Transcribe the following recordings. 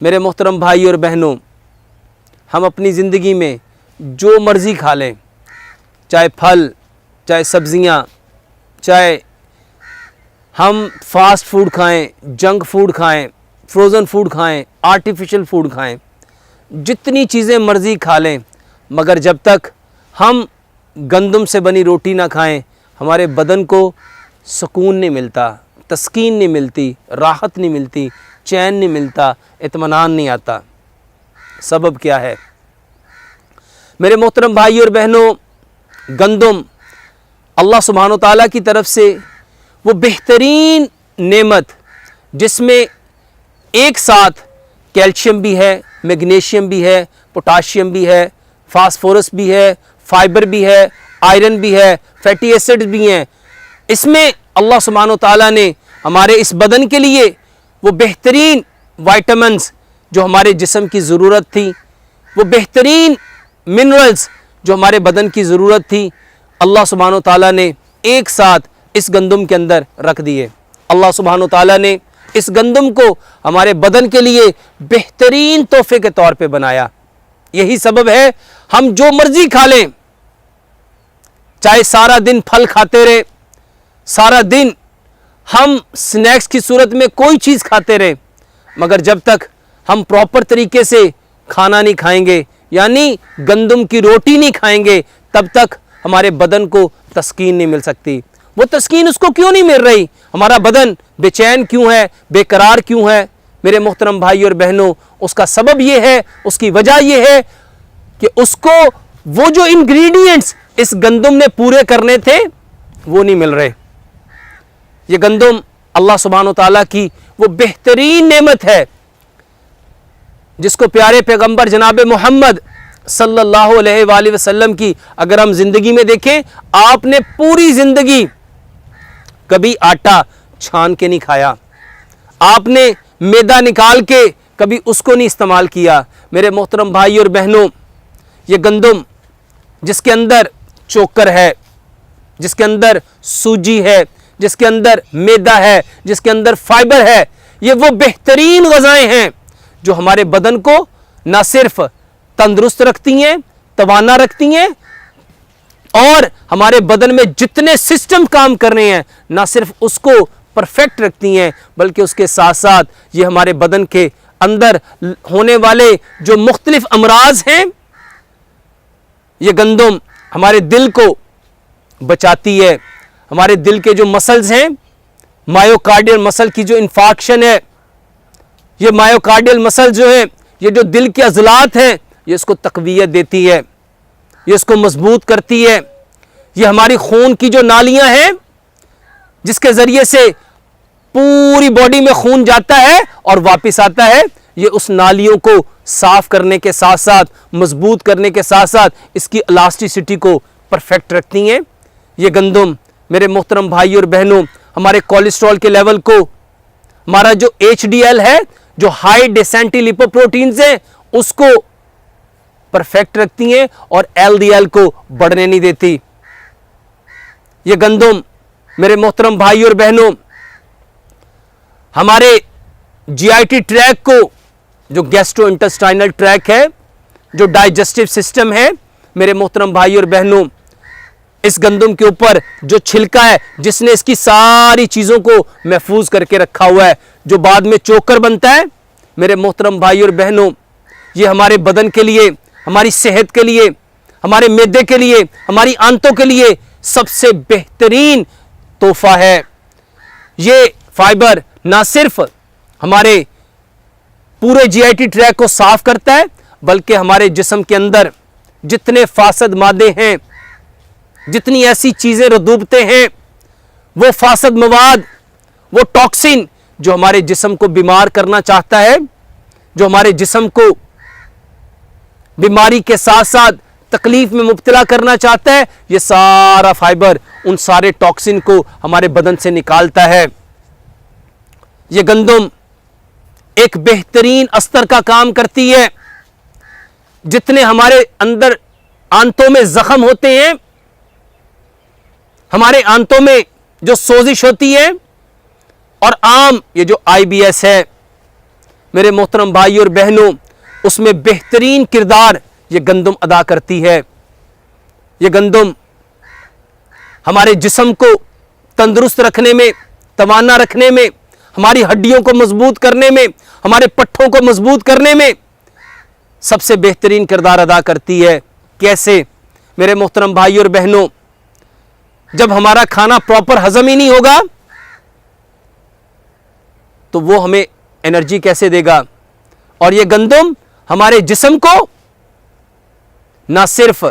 मेरे मोहतरम भाई और बहनों, हम अपनी ज़िंदगी में जो मर्ज़ी खा लें, चाहे फल, चाहे सब्ज़ियाँ, चाहे हम फास्ट फूड खाएं, जंक फूड खाएं, फ्रोज़न फूड खाएं, आर्टिफिशियल फूड खाएं, जितनी चीज़ें मर्ज़ी खा लें, मगर जब तक हम गंदम से बनी रोटी ना खाएं, हमारे बदन को सुकून नहीं मिलता, तस्कीन नहीं मिलती, राहत नहीं मिलती, चैन नहीं मिलता, इत्मीनान नहीं आता। सबब क्या है? मेरे मोहतरम भाई और बहनों, गंदम अल्लाह सुब्हानो ताला की तरफ से वो बेहतरीन नेमत जिसमें एक साथ कैल्शियम भी है, मैग्नीशियम भी है, पोटाशियम भी है, फास्फोरस भी है, फाइबर भी है, आयरन भी है, फैटी एसिड्स भी हैं। इसमें अल्लाह सुब्हानो ताला ने हमारे इस बदन के लिए वो बेहतरीन विटामिन्स जो हमारे जिस्म की ज़रूरत थी, वो बेहतरीन मिनरल्स जो हमारे बदन की ज़रूरत थी, अल्लाह सुब्हानो ताला ने एक साथ इस गंदम के अंदर रख दिए। अल्लाह सुब्हानो ताला ने इस गंदम को हमारे बदन के लिए बेहतरीन तोहफे के तौर पे बनाया। यही सबब है हम जो मर्जी खा लें, चाहे सारा दिन फल खाते रहे, सारा दिन हम स्नैक्स की सूरत में कोई चीज़ खाते रहे, मगर जब तक हम प्रॉपर तरीके से खाना नहीं खाएंगे, यानी गंदम की रोटी नहीं खाएंगे, तब तक हमारे बदन को तस्कीन नहीं मिल सकती। वो तस्कीन उसको क्यों नहीं मिल रही? हमारा बदन बेचैन क्यों है, बेकरार क्यों है? मेरे मोहतरम भाई और बहनों, उसका सबब ये है, उसकी वजह ये है कि उसको वो जो इंग्रेडिएंट्स इस गंदम ने पूरे करने थे वो नहीं मिल रहे। ये गंदम अल्लाह सुब्हानो ताला की वो बेहतरीन नेमत है जिसको प्यारे पैगंबर जनाब मोहम्मद सल्लल्लाहु अलैहि वसल्लम की अगर हम ज़िंदगी में देखें, आपने पूरी ज़िंदगी कभी आटा छान के नहीं खाया, आपने मैदा निकाल के कभी उसको नहीं इस्तेमाल किया। मेरे मोहतरम भाई और बहनों, ये गंदम जिसके अंदर चोकर है, जिसके अंदर सूजी है, जिसके अंदर मैदा है, जिसके अंदर फाइबर है, ये वो बेहतरीन ग़िज़ाएं हैं जो हमारे बदन को ना सिर्फ तंदुरुस्त रखती हैं, तवाना रखती हैं, और हमारे बदन में जितने सिस्टम काम कर रहे हैं ना सिर्फ उसको परफेक्ट रखती हैं, बल्कि उसके साथ साथ ये हमारे बदन के अंदर होने वाले जो मुख्तलिफ अमराज हैं, ये गंदम हमारे दिल को बचाती है। हमारे दिल के जो मसल्स हैं, मायोकार्डियल मसल की जो इन्फाक्शन है, ये मायोकार्डियल मसल जो है, ये जो दिल के अज़लात हैं, ये इसको तक़वियत देती है, ये इसको मजबूत करती है। ये हमारी खून की जो नालियां हैं, जिसके ज़रिए से पूरी बॉडी में खून जाता है और वापस आता है, ये उस नालियों को साफ करने के साथ साथ, मजबूत करने के साथ साथ इसकी इलास्टिसिटी को परफेक्ट रखती हैं। ये गंदम मेरे मोहतरम भाई और बहनों, हमारे कोलेस्ट्रॉल के लेवल को, हमारा जो HDL है, जो हाई डेंसिटी लिपोप्रोटीन्स हैं, उसको परफेक्ट रखती हैं और LDL को बढ़ने नहीं देती। ये गंदम मेरे मोहतरम भाई और बहनों, हमारे GIT ट्रैक को, जो गैस्ट्रो इंटेस्टाइनल ट्रैक है, जो डाइजेस्टिव सिस्टम है, मेरे मोहतरम भाई और बहनों, इस गंदम के ऊपर जो छिलका है, जिसने इसकी सारी चीज़ों को महफूज करके रखा हुआ है, जो बाद में चोकर बनता है, मेरे मोहतरम भाई और बहनों, ये हमारे बदन के लिए, हमारी सेहत के लिए, हमारे मैदे के लिए, हमारी आंतों के लिए सबसे बेहतरीन तोहफा है। ये फाइबर ना सिर्फ हमारे पूरे GIT ट्रैक को साफ करता है, बल्कि हमारे जिस्म के अंदर जितने फासद मादे हैं, जितनी ऐसी चीज़ें रदूबते हैं, वो फासद मवाद, वो टॉक्सिन जो हमारे जिस्म को बीमार करना चाहता है, जो हमारे जिस्म को बीमारी के साथ साथ तकलीफ में मुब्तला करना चाहता है, ये सारा फाइबर उन सारे टॉक्सिन को हमारे बदन से निकालता है। ये गंदम एक बेहतरीन अस्तर का काम करती है। जितने हमारे अंदर आंतों में जख्म होते हैं, हमारे आंतों में जो सोजिश होती है, और आम ये जो IBS है, मेरे मोहतरम भाई और बहनों, उसमें बेहतरीन किरदार ये गंदम अदा करती है। ये गंदम हमारे जिस्म को तंदुरुस्त रखने में, तवाना रखने में, हमारी हड्डियों को मजबूत करने में, हमारे पट्ठों को मजबूत करने में सबसे बेहतरीन किरदार अदा करती है। कैसे? मेरे मोहतरम भाई और बहनों, जब हमारा खाना प्रॉपर हजम ही नहीं होगा तो वो हमें एनर्जी कैसे देगा? और ये गंदम हमारे जिस्म को ना सिर्फ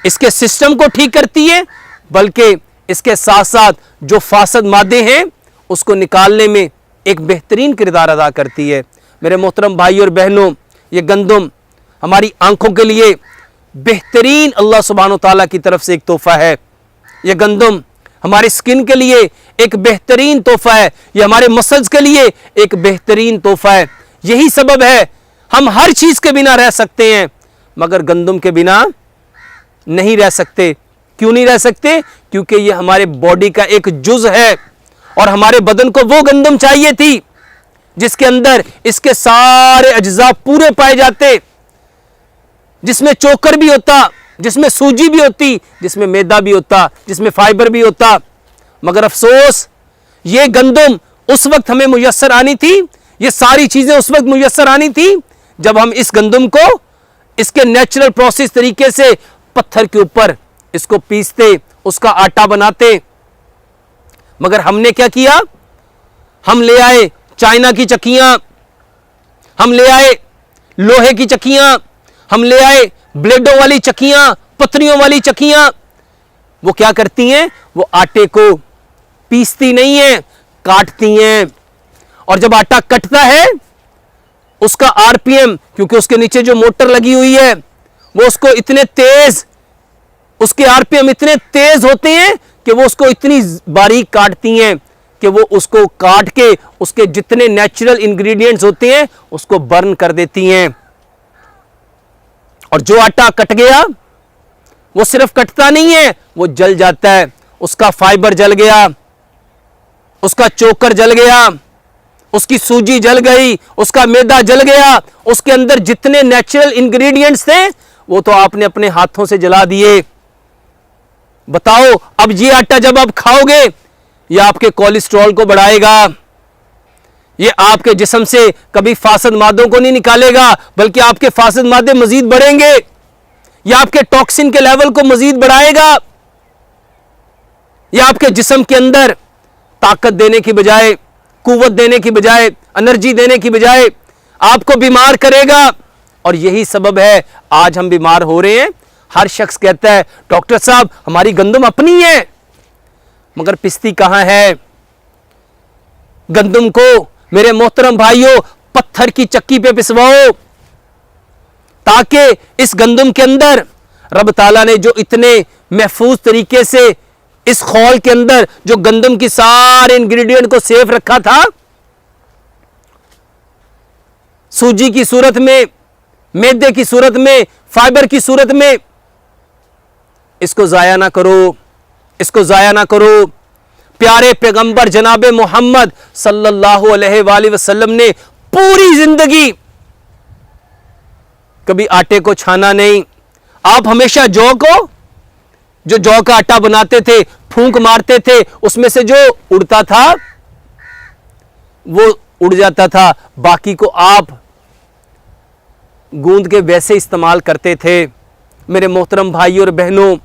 इसके सिस्टम को ठीक करती है, बल्कि इसके साथ साथ जो फासद मादे हैं उसको निकालने में एक बेहतरीन किरदार अदा करती है। मेरे मोहतरम भाई और बहनों, ये गंदम हमारी आंखों के लिए बेहतरीन अल्लाह सुब्हानो तआला की तरफ से एक तोहफा है। ये गंदम हमारी स्किन के लिए एक बेहतरीन तोहफा है। ये हमारे मसल्स के लिए एक बेहतरीन तोहफा है। यही सबब है हम हर चीज के बिना रह सकते हैं, मगर गंदम के बिना नहीं रह सकते। क्यों नहीं रह सकते? क्योंकि ये हमारे बॉडी का एक जुज है और हमारे बदन को वो गंदम चाहिए थी जिसके अंदर इसके सारे अज्जा पूरे पाए जाते, जिसमें चोकर भी होता, जिसमें सूजी भी होती, जिसमें मैदा भी होता, जिसमें फाइबर भी होता। मगर अफसोस, ये गंदम उस वक्त हमें मुयस्सर आनी थी, ये सारी चीजें उस वक्त मुयस्सर आनी थी जब हम इस गंदम को इसके नेचुरल प्रोसेस तरीके से पत्थर के ऊपर इसको पीसते, उसका आटा बनाते। मगर हमने क्या किया? हम ले आए चाइना की चक्कियां, हम ले आए लोहे की चक्कियां, हम ले आए ब्लेडों वाली चक्कियां, पत्रियों वाली चक्कियां। वो क्या करती हैं? वो आटे को पीसती नहीं है, काटती हैं। और जब आटा कटता है, उसका आरपीएम, क्योंकि उसके नीचे जो मोटर लगी हुई है, वो उसको इतने तेज, उसके आरपीएम इतने तेज होते हैं कि वो उसको इतनी बारीक काटती हैं कि वो उसको काट के उसके जितने नेचुरल इंग्रेडिएंट्स होते हैं उसको बर्न कर देती हैं। और जो आटा कट गया वो सिर्फ कटता नहीं है, वो जल जाता है। उसका फाइबर जल गया, उसका चोकर जल गया, उसकी सूजी जल गई, उसका मैदा जल गया, उसके अंदर जितने नेचुरल इंग्रेडिएंट्स थे वो तो आपने अपने हाथों से जला दिए। बताओ, अब ये आटा जब आप खाओगे, ये आपके कोलेस्ट्रॉल को बढ़ाएगा, ये आपके जिस्म से कभी फासद मादों को नहीं निकालेगा, बल्कि आपके फासद मादे मजीद बढ़ेंगे। ये आपके टॉक्सिन के लेवल को मजीद बढ़ाएगा। ये आपके जिस्म के अंदर ताकत देने की बजाय, कुव्वत देने की बजाय, एनर्जी देने की बजाय आपको बीमार करेगा। और यही सबब है आज हम बीमार हो रहे हैं। हर शख्स कहता है, डॉक्टर साहब हमारी गंदम अपनी है, मगर पिसती कहां है? गंदम को मेरे मोहतरम भाइयों पत्थर की चक्की पे पिसवाओ, ताकि इस गंदम के अंदर रब ताला ने जो इतने महफूज तरीके से इस खौल के अंदर जो गंदम की सारे इंग्रेडिएंट को सेफ रखा था, सूजी की सूरत में, मैदे की सूरत में, फाइबर की सूरत में, इसको जाया ना करो, इसको जाया ना करो। प्यारे पैगंबर जनाबे मोहम्मद सल्लल्लाहु अलैहि वसल्लम ने पूरी जिंदगी कभी आटे को छाना नहीं। आप हमेशा जौ को, जो जौ का आटा बनाते थे, फूंक मारते थे, उसमें से जो उड़ता था वो उड़ जाता था, बाकी को आप गूंद के वैसे इस्तेमाल करते थे। मेरे मोहतरम भाई और बहनों,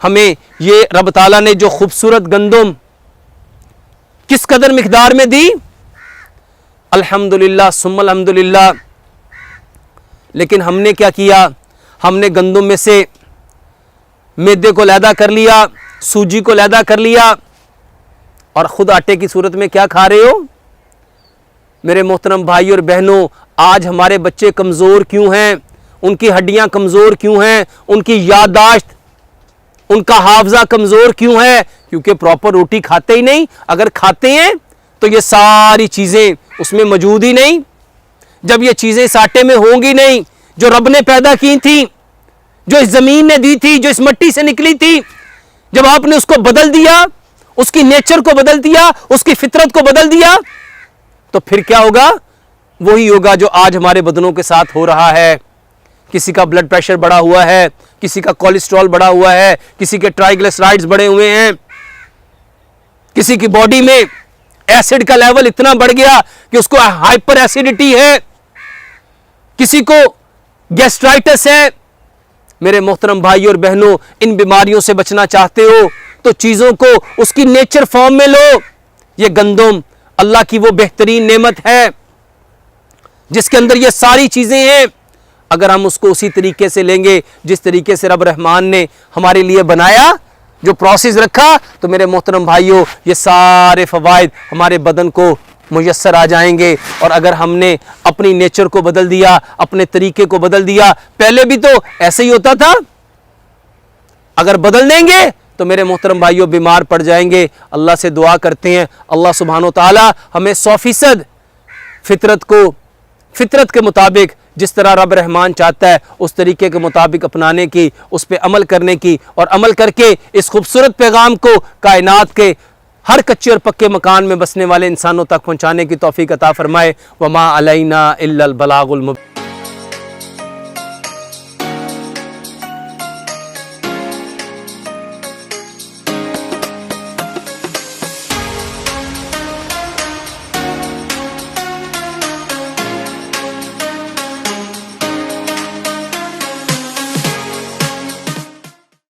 हमें ये रब ताला ने जो खूबसूरत गंदम किस कदर मिकदार में दी, अल्हम्दुलिल्लाह सुम्मा अल्हम्दुलिल्लाह। लेकिन हमने क्या किया? हमने गंदम में से मैदे को लैदा कर लिया, सूजी को लैदा कर लिया, और खुद आटे की सूरत में क्या खा रहे हो? मेरे मोहतरम भाई और बहनों, आज हमारे बच्चे कमज़ोर क्यों हैं? उनकी हड्डियां कमज़ोर क्यों हैं? उनकी याददाश्त, उनका हाफजा कमज़ोर क्यों है? क्योंकि प्रॉपर रोटी खाते ही नहीं। अगर खाते हैं तो ये सारी चीज़ें उसमें मौजूद ही नहीं। जब ये चीज़ें इस आटे में होंगी नहीं, जो रब ने पैदा की थी, जो इस ज़मीन ने दी थी, जो इस मिट्टी से निकली थी, जब आपने उसको बदल दिया, उसकी नेचर को बदल दिया, उसकी फितरत को बदल दिया, तो फिर क्या होगा? वही योगा जो आज हमारे बदनों के साथ हो रहा है। किसी का ब्लड प्रेशर बढ़ा हुआ है, किसी का कोलेस्ट्रॉल बढ़ा हुआ है, किसी के ट्राइग्लिसराइड्स बढ़े हुए हैं, किसी की बॉडी में एसिड का लेवल इतना बढ़ गया कि उसको हाइपर एसिडिटी है, किसी को गैस्ट्राइटिस है। मेरे मोहतरम भाई और बहनों, इन बीमारियों से बचना चाहते हो तो चीजों को उसकी नेचर फॉर्म में लो। ये गंदम अल्लाह की वो बेहतरीन नेमत है जिसके अंदर ये सारी चीजें हैं। अगर हम उसको उसी तरीके से लेंगे जिस तरीके से रब रहमान ने हमारे लिए बनाया, जो प्रोसेस रखा, तो मेरे मोहतरम भाइयों ये सारे फवायद हमारे बदन को मुयस्सर आ जाएंगे। और अगर हमने अपनी नेचर को बदल दिया, अपने तरीके को बदल दिया, पहले भी तो ऐसे ही होता था, अगर बदल देंगे तो मेरे मोहतरम भाइयों बीमार पड़ जाएंगे। अल्लाह से दुआ करते हैं अल्लाह सुब्हानो ताला हमें 100% फितरत के मुताबिक जिस तरह रब रहमान चाहता है उस तरीके के मुताबिक अपनाने की, उस पर अमल करने की, और अमल करके इस खूबसूरत पैगाम को कायनात के हर कच्चे और पक्के मकान में बसने वाले इंसानों तक पहुँचाने की तौफीक अता फरमाए। वमा अलैना इल्लल बलागुल मुबीन।